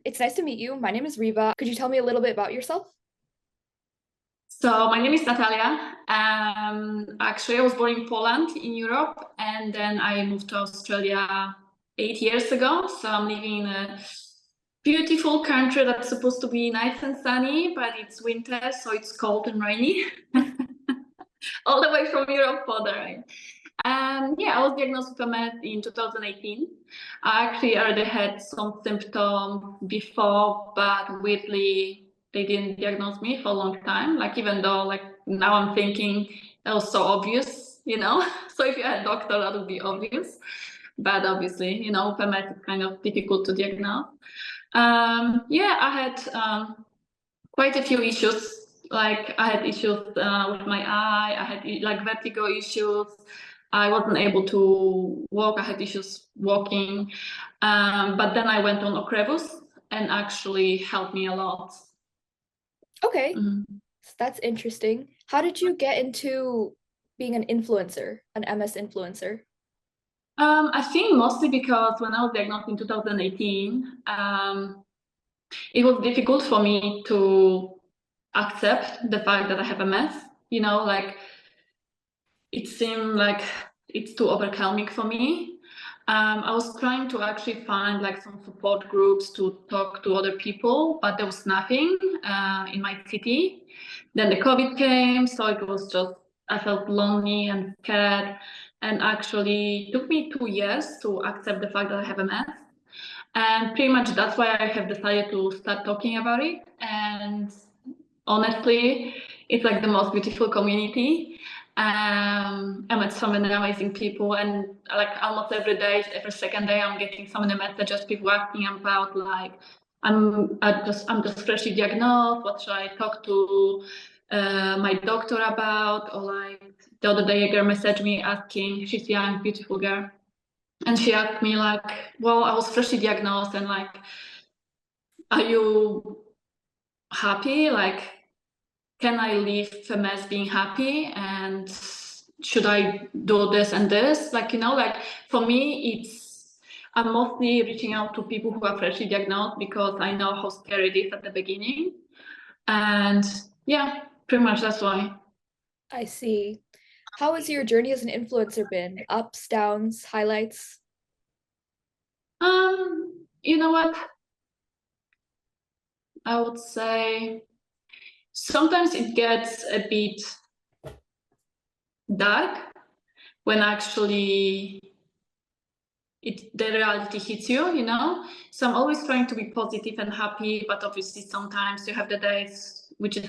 It's nice to meet you. My name is Reba. Could you tell me a little bit about yourself? So my name is Natalia. Actually, I was born in Poland in Europe, and then I moved to Australia 8 years ago. So I'm living in a beautiful country that's supposed to be nice and sunny, but it's winter, so it's cold and rainy. All the way from Europe further, right? And yeah, I was diagnosed with MS in 2018. I actually already had some symptoms before, but weirdly, they didn't diagnose me for a long time. Like, even though, like, now I'm thinking that was so obvious, you know? So if you're a doctor, that would be obvious. But obviously, with MS, it's kind of difficult to diagnose. Yeah, I had quite a few issues. Like, I had issues with my eye. I had like vertigo issues. I wasn't able to walk. I had issues walking. But then I went on Ocrevus and actually helped me a lot. Okay, Mhm. that's interesting. How did you get into being an influencer, an MS influencer? I think mostly because when I was diagnosed in 2018, it was difficult for me to accept the fact that I have MS. Like, it seemed like it's too overwhelming for me. I was trying to actually find like some support groups to talk to other people, but there was nothing in my city. Then the COVID came, so it was just, I felt lonely and scared. And actually, it took me 2 years to accept the fact that I have MS. And pretty much that's why I have decided to start talking about it. And honestly, it's like the most beautiful community. I met so many amazing people, and like almost every day, every second day, I'm getting so many messages, people asking about like, I'm just freshly diagnosed. What should I talk to my doctor about? Or like the other day, a girl messaged me asking, she's a young, beautiful girl, and she asked me like, well, I was freshly diagnosed, and like, are you happy? Like, can I live MS being happy? And should I do this and this? Like, like for me, I'm mostly reaching out to people who are freshly diagnosed because I know how scary it is at the beginning. And yeah, pretty much that's why. I see. How has your journey as an influencer been? Ups, downs, highlights? You know what? I would say sometimes it gets a bit dark when actually the reality hits you. So I'm always trying to be positive and happy, but obviously sometimes you have the days which is